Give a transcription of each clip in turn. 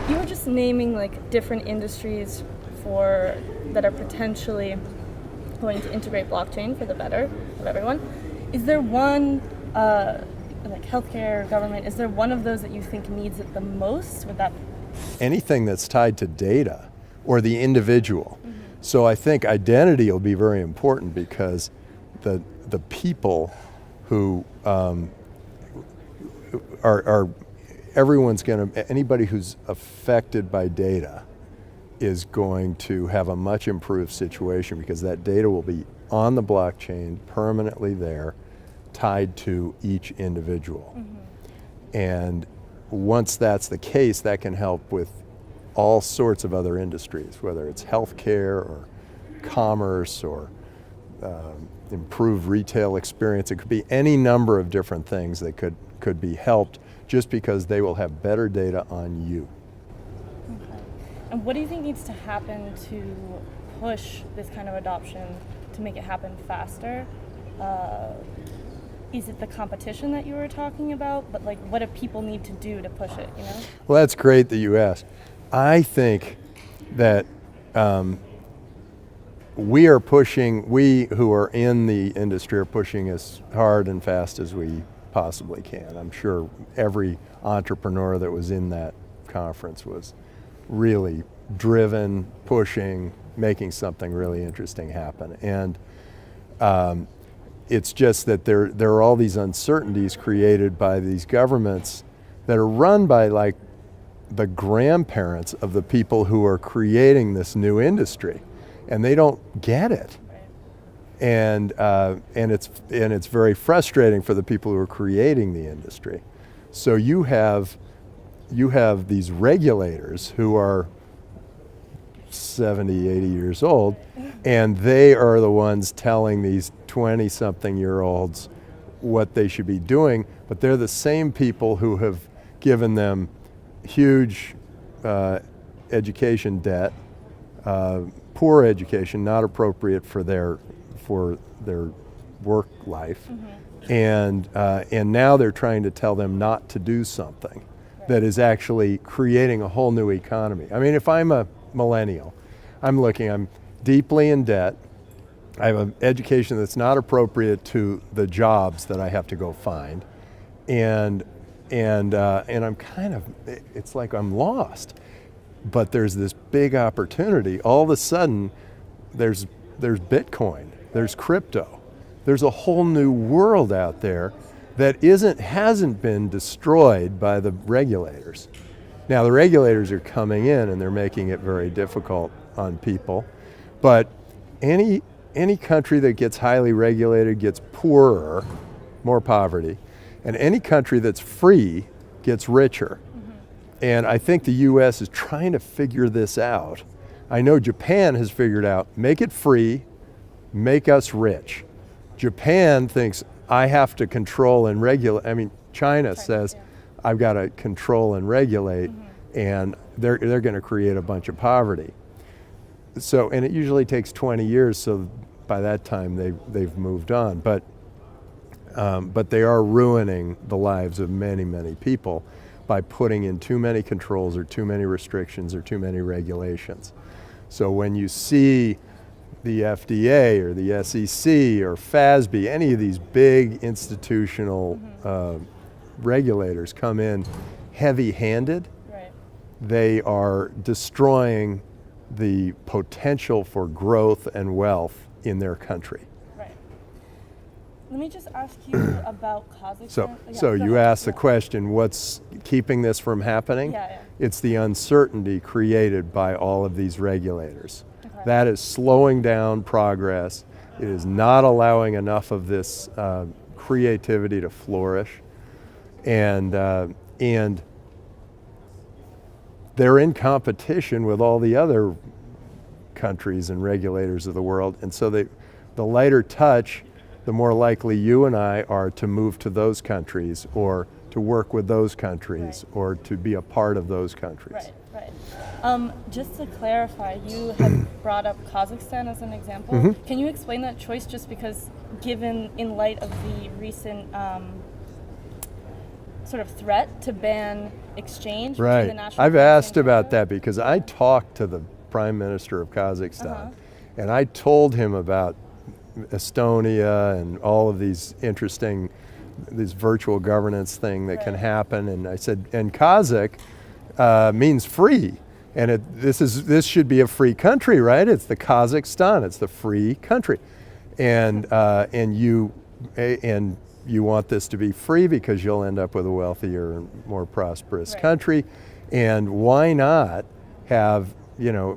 You were just naming like different industries that are potentially going to integrate blockchain for the better of everyone. Is there one, like healthcare, government, is there one of those that you think needs it the most? Would that? Anything that's tied to data or the individual. Mm-hmm. So I think identity will be very important because the people who are everyone's going to, anybody who's affected by data is going to have a much improved situation because that data will be on the blockchain, permanently there, tied to each individual. Mm-hmm. And once that's the case, that can help with all sorts of other industries, whether it's healthcare or commerce or improved retail experience. It could be any number of different things that could be helped just because they will have better data on you. Okay. And what do you think needs to happen to push this kind of adoption to make it happen faster? Is it the competition that you were talking about? But like, what do people need to do to push it, you know? Well, that's great that you asked. I think that we who are in the industry are pushing as hard and fast as we possibly can. I'm sure every entrepreneur that was in that conference was really driven, pushing, making something really interesting happen. And it's just that there are all these uncertainties created by these governments that are run by like the grandparents of the people who are creating this new industry, and they don't get it. And it's very frustrating for the people who are creating the industry. So you have these regulators who are 70, 80 years old, and they are the ones telling these 20-something-year-olds what they should be doing, but they're the same people who have given them huge education debt, poor education, not appropriate for their work life, mm-hmm. and now they're trying to tell them not to do something that is actually creating a whole new economy. I mean, if I'm a millennial, I'm deeply in debt, I have an education that's not appropriate to the jobs that I have to go find, and I'm kind of, it's like I'm lost. But there's this big opportunity. All of a sudden, there's Bitcoin, there's crypto, there's a whole new world out there that hasn't been destroyed by the regulators. Now the regulators are coming in and they're making it very difficult on people, but any country that gets highly regulated gets poorer, more poverty, and any country that's free gets richer. Mm-hmm. And I think the US is trying to figure this out. I know Japan has figured out, make it free, make us rich. Japan thinks, I have to control and regulate. I mean, China says, I've got to control and regulate, mm-hmm. and they're going to create a bunch of poverty. So, and it usually takes 20 years, so by that time they've moved on. But they are ruining the lives of many, many people by putting in too many controls or too many restrictions or too many regulations. So when you see the FDA or the SEC or FASB, any of these big institutional regulators come in heavy-handed, right. They are destroying the potential for growth and wealth in their country. Right. Let me just ask you about Kazakhstan. So you asked the question, what's keeping this from happening? Yeah. It's the uncertainty created by all of these regulators. Okay. That is slowing down progress. It is not allowing enough of this creativity to flourish. And they're in competition with all the other countries and regulators of the world. And so the lighter touch, the more likely you and I are to move to those countries or to work with those countries, right. or to be a part of those countries. Right. Just to clarify, you had brought up Kazakhstan as an example. Mm-hmm. Can you explain that choice, just because given in light of the recent sort of threat to ban exchange between Right. the national I've currency asked and about crypto? that because I talked to the Prime Minister of Kazakhstan, Uh-huh. and I told him about Estonia and all of these interesting, this virtual governance thing that can Right. happen. And I said, and Kazakh means free, and this should be a free country, right? It's the Kazakhstan. It's the free country, and you want this to be free because you'll end up with a wealthier and more prosperous Right. country, and why not have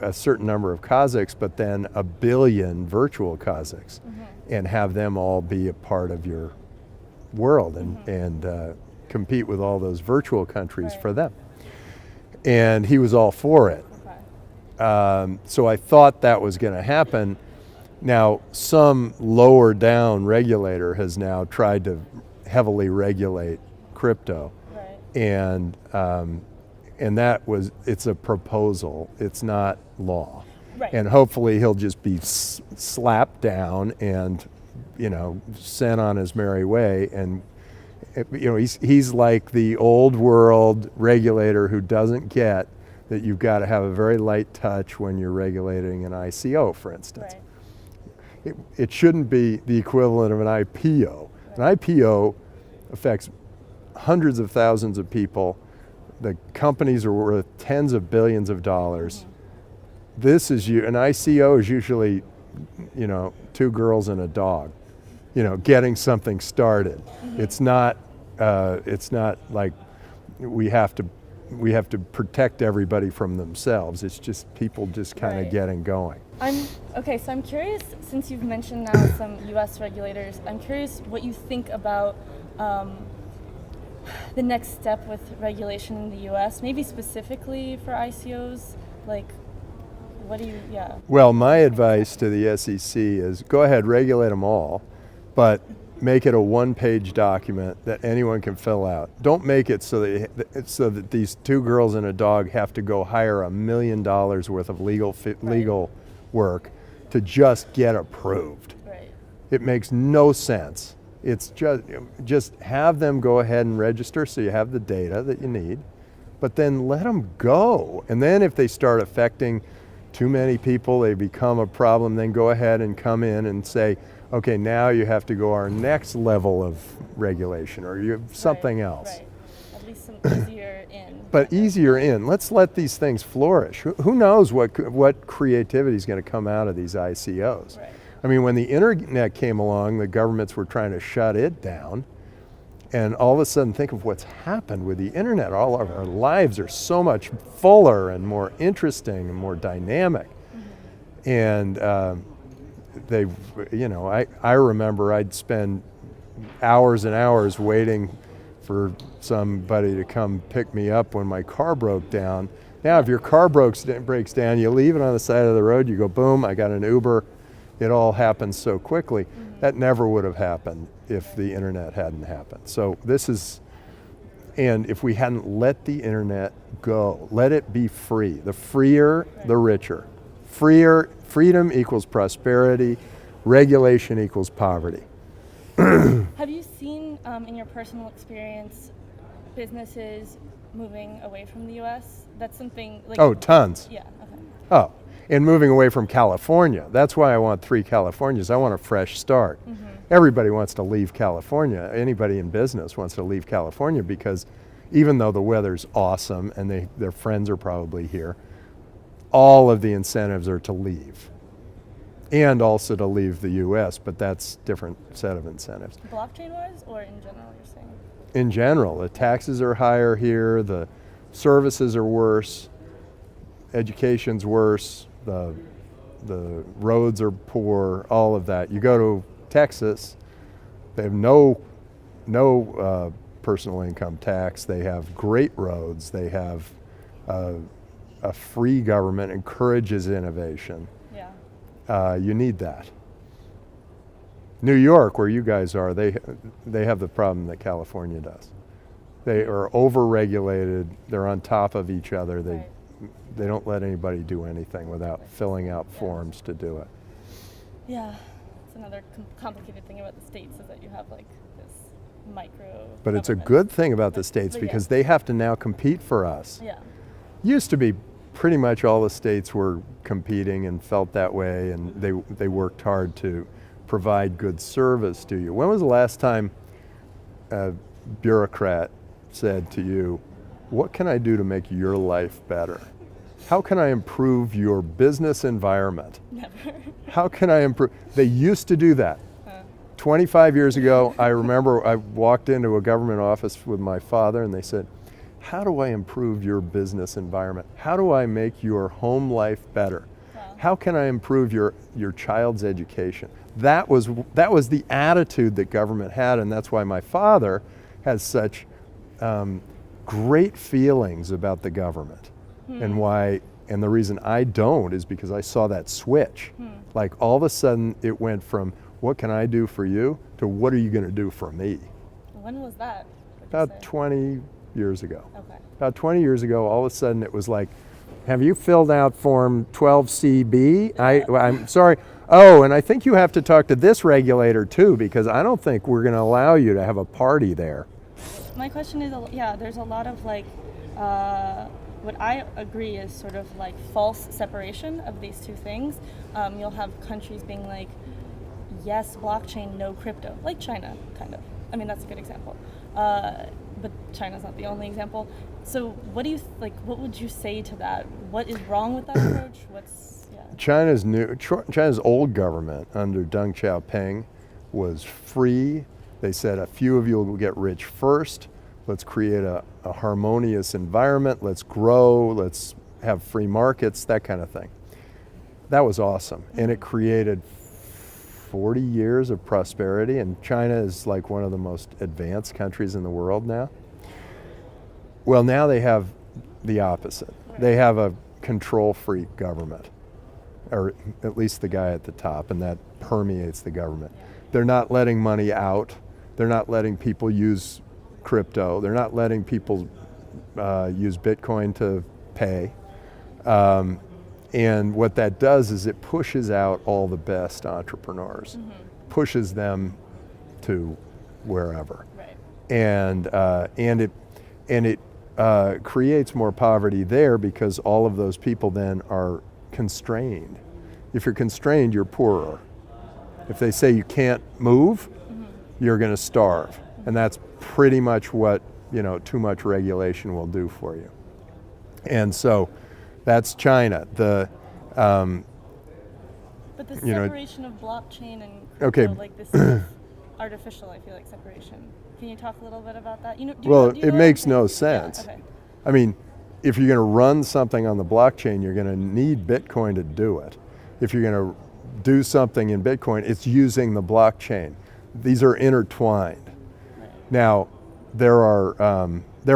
a certain number of Kazakhs, but then 1 billion virtual Kazakhs, and have them all be a part of your world and compete with all those virtual countries Right. for them. And he was all for it. Okay. So I thought that was going to happen. Now, some lower down regulator has now tried to heavily regulate crypto, Right. and it's a proposal. It's not law. Right. And hopefully he'll just be slapped down and, sent on his merry way. And he's like the old world regulator who doesn't get that you've got to have a very light touch when you're regulating an ICO, for instance. Right. It shouldn't be the equivalent of an IPO. An IPO affects hundreds of thousands of people. The companies are worth tens of billions of dollars. An ICO is usually, two girls and a dog, getting something started. It's not like we have to protect everybody from themselves. It's just people just kind of Right. getting going. So I'm curious, since you've mentioned now some U.S. regulators, I'm curious what you think about the next step with regulation in the U.S., maybe specifically for ICOs. Like, what do you, yeah. Well, my advice to the SEC is go ahead, regulate them all, but make it a one-page document that anyone can fill out. Don't make it so that these two girls and a dog have to go hire $1 million worth of legal work to just get approved. Right. It makes no sense. It's just have them go ahead and register so you have the data that you need, but then let them go. And then if they start affecting too many people, they become a problem, then go ahead and come in and say, okay, now you have to go our next level of regulation, or you have something Right. else. Right. At least some easier in. But easier in. Let's let these things flourish. Who knows what creativity is going to come out of these ICOs? Right. I mean, when the internet came along, the governments were trying to shut it down. And all of a sudden, think of what's happened with the internet. All of our lives are so much fuller and more interesting and more dynamic. And I remember I'd spend hours and hours waiting for somebody to come pick me up when my car broke down. Now, if your car breaks down, you leave it on the side of the road, you go, boom, I got an Uber. It all happens so quickly. That never would have happened if the internet hadn't happened. So and if we hadn't let the internet go, let it be free. The freer, the richer. Freedom equals prosperity, regulation equals poverty. Have you seen, in your personal experience, businesses moving away from the U.S.? That's something like. Oh, tons. Yeah. Okay. Oh, and moving away from California. That's why I want 3 Californias. I want a fresh start. Everybody wants to leave California. Anybody in business wants to leave California because even though the weather's awesome and their friends are probably here, all of the incentives are to leave. And also to leave the U.S., but that's a different set of incentives. Blockchain-wise, or in general, you're saying? In general, the taxes are higher here, the services are worse, education's worse, the roads are poor, all of that. You go to Texas, they have no personal income tax, they have great roads, they have a free government, encourages innovation. Yeah. You need that. New York, where you guys are, they have the problem that California does. They are over-regulated, they're on top of each other, they don't let anybody do anything without filling out forms to do it. Yeah. It's another complicated thing about the States is that you have like this micro. But it's a governments. good thing about the states But because yeah. they have to now compete for us. Yeah. Used to be pretty much all the states were competing and felt that way, and they worked hard to provide good service to you. When was the last time a bureaucrat said to you, what can I do to make your life better? How can I improve your business environment? Never. How can I improve? They used to do that. 25 years ago, I remember I walked into a government office with my father and they said, how do I improve your business environment? How do I make your home life better? Wow. How can I improve your child's education? That was the attitude that government had, and that's why my father has such great feelings about the government. And the reason I don't is because I saw that switch. Like all of a sudden it went from what can I do for you to what are you going to do for me? When was that? Would you About say? 20 years ago. Okay. About 20 years ago, all of a sudden it was like, have you filled out form 12CB? I'm sorry. Oh, and I think you have to talk to this regulator too, because I don't think we're going to allow you to have a party there. My question is, yeah, there's a lot of like, what I agree is sort of like false separation of these two things. You'll have countries being like, yes, blockchain, no crypto, like China, kind of. I mean, that's a good example. But China's not the only example. So what do you, what would you say to that? What is wrong with that approach? China's old government under Deng Xiaoping was free. They said a few of you will get rich first. Let's create a harmonious environment. Let's grow. Let's have free markets, that kind of thing. That was awesome. And it created 40 years of prosperity, and China is like one of the most advanced countries in the world now. Well, now they have the opposite. They have a control freak government, or at least the guy at the top, and that permeates the government. They're not letting money out. They're not letting people use crypto. They're not letting people use Bitcoin to pay. And what that does is it pushes out all the best entrepreneurs, pushes them to wherever, Right. and it creates more poverty there because all of those people then are constrained. If you're constrained, you're poorer. If they say you can't move, you're going to starve, and that's pretty much what too much regulation will do for you. And so. That's China. But the separation of blockchain and crypto, like this is artificial, I feel like, separation. Can you talk a little bit about that? It makes no sense. Yeah, okay. I mean, if you're going to run something on the blockchain, you're going to need Bitcoin to do it. If you're going to do something in Bitcoin, it's using the blockchain. These are intertwined. Right. Now, there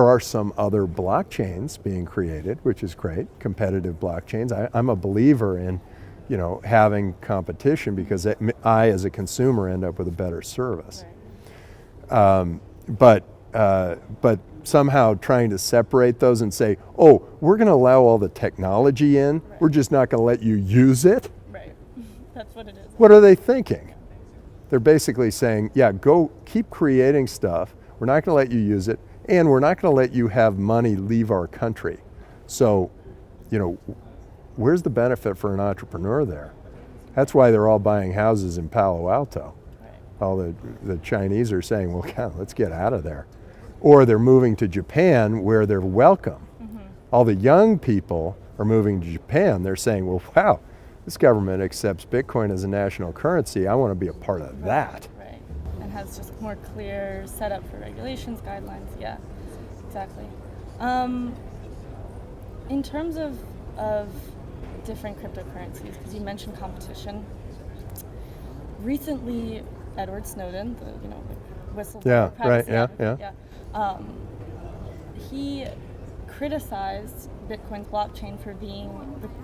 are some other blockchains being created, which is great, competitive blockchains. I'm a believer in, having competition because I, as a consumer, end up with a better service. Right. But somehow trying to separate those and say, oh, we're going to allow all the technology in, Right. we're just not going to let you use it. Right. That's what it is. What are they thinking? They're basically saying, yeah, go keep creating stuff. We're not going to let you use it. And we're not going to let you have money leave our country. So, where's the benefit for an entrepreneur there? That's why they're all buying houses in Palo Alto. Right. All the Chinese are saying, well, God, let's get out of there. Or they're moving to Japan where they're welcome. All the young people are moving to Japan. They're saying, well, wow, this government accepts Bitcoin as a national currency. I want to be a part of that. Right. And has just more clear setup for regulations, guidelines. Yeah, exactly. In terms of different cryptocurrencies, because you mentioned competition, recently Edward Snowden, the whistleblower, privacy advocate, he criticized Bitcoin's blockchain for being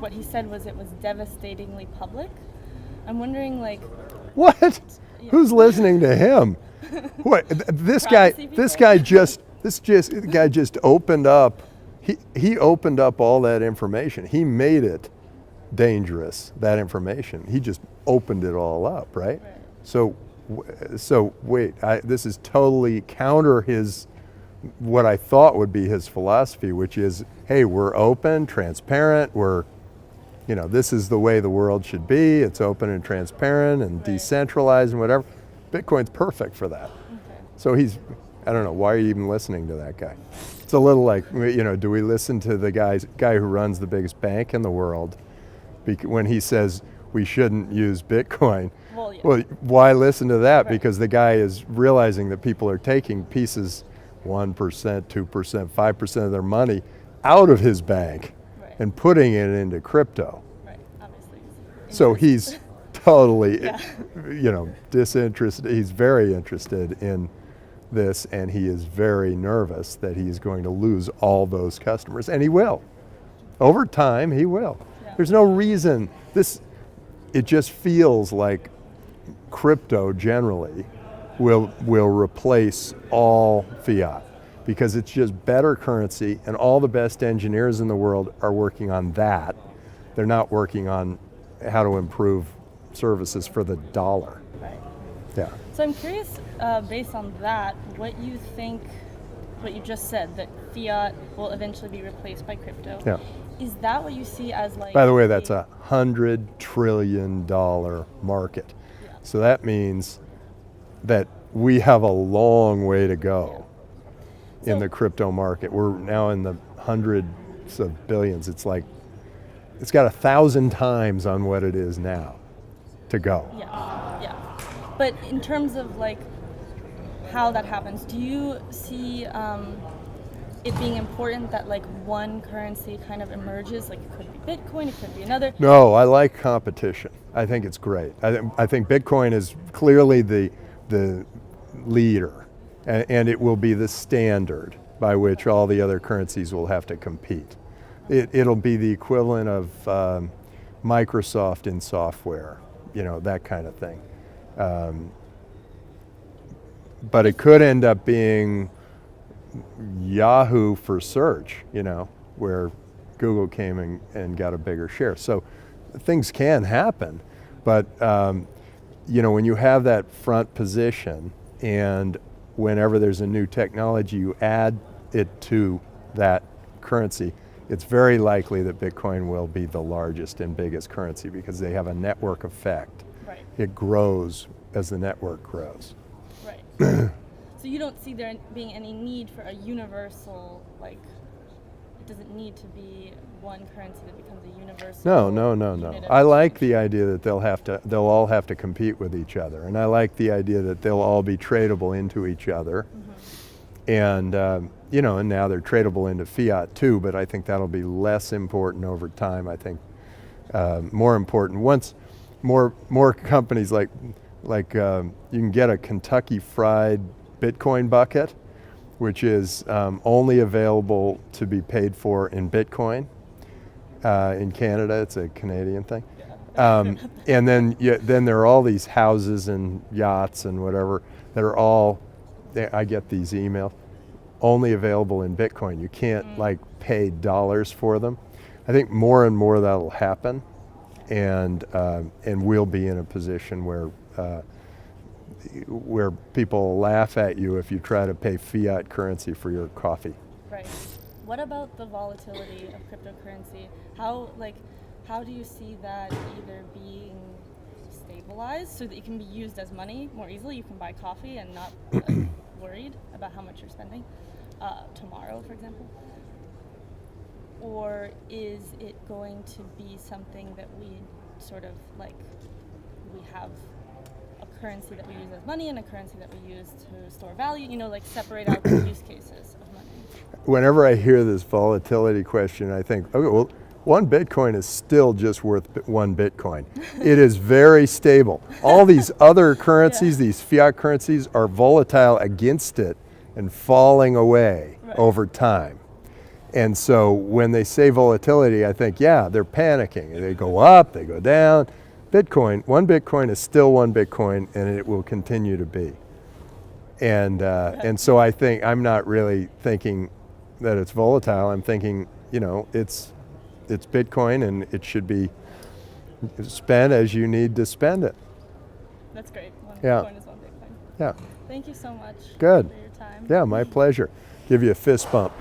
what he said was it was devastatingly public. I'm wondering, What? Yeah. Who's listening to him? What? This guy just opened up. He opened up all that information. He made it dangerous, that information. He just opened it all up, right? Right. So so wait, this is totally counter what I thought would be his philosophy, which is, hey, we're open, transparent, this is the way the world should be. It's open and transparent and decentralized and whatever. Bitcoin's perfect for that. Okay. So I don't know, why are you even listening to that guy? It's a little like, do we listen to the guy who runs the biggest bank in the world when he says we shouldn't use Bitcoin? Well, yeah. Well, why listen to that? Right. Because the guy is realizing that people are taking pieces, 1%, 2%, 5% of their money out of his bank and putting it into crypto. Right, obviously. So he's totally, Yeah. Disinterested. He's very interested in this, and he is very nervous that he's going to lose all those customers, and he will. Over time, he will. Yeah. There's no reason. It just feels like crypto generally will replace all fiat, because it's just better currency, and all the best engineers in the world are working on that. They're not working on how to improve services for the dollar. Right. Yeah. So I'm curious, based on that, what you think, what you just said, that fiat will eventually be replaced by crypto. Yeah. Is that what you see as like... By the way, that's $100 trillion market. Yeah. So that means that we have a long way to go in the crypto market. We're now in the hundreds of billions. It's got 1,000 times on what it is now to go. Yeah. But in terms of like how that happens, do you see it being important that like one currency kind of emerges? Like it could be Bitcoin, it could be another. No, I like competition. I think it's great. I think Bitcoin is clearly the leader, and it will be the standard by which all the other currencies will have to compete. It'll be the equivalent of Microsoft in software, that kind of thing. But it could end up being Yahoo for search, where Google came and got a bigger share. So things can happen, but when you have that front position, and whenever there's a new technology, you add it to that currency, it's very likely that Bitcoin will be the largest and biggest currency, because they have a network effect. Right. It grows as the network grows. Right. So you don't see there being any need for a universal, like, it doesn't need to be one currency that becomes a universal. No. I like the idea that they'll all have to compete with each other, and I like the idea that they'll all be tradable into each other. Mm-hmm. And and now they're tradable into fiat too, but I think that'll be less important over time. I think more important once more companies like you can get a Kentucky Fried Bitcoin bucket, which is only available to be paid for in Bitcoin. In Canada, it's a Canadian thing. And then there are all these houses and yachts and whatever that are all, I get these emails, only available in Bitcoin. You can't pay dollars for them. I think more and more that'll happen, and we'll be in a position where people laugh at you if you try to pay fiat currency for your coffee. Right. What about the volatility of cryptocurrency? How do you see that either being stabilized so that it can be used as money more easily? You can buy coffee and not worried about how much you're spending tomorrow, for example? Or is it going to be something that we sort of we have a currency that we use as money and a currency that we use to store value, separate out the use cases of money? Whenever I hear this volatility question, I think, okay, well, one Bitcoin is still just worth one Bitcoin. It is very stable. All these other currencies, these fiat currencies, are volatile against it and falling away over time. And so when they say volatility, I think, they're panicking. They go up, they go down. One Bitcoin is still one Bitcoin, and it will continue to be. And so I think I'm not really thinking that it's volatile. I'm thinking, it's Bitcoin, and it should be spent as you need to spend it. That's great. One Yeah. Bitcoin is one Bitcoin. Yeah. Thank you so much Good. for your time. Yeah, my pleasure. Give you a fist bump.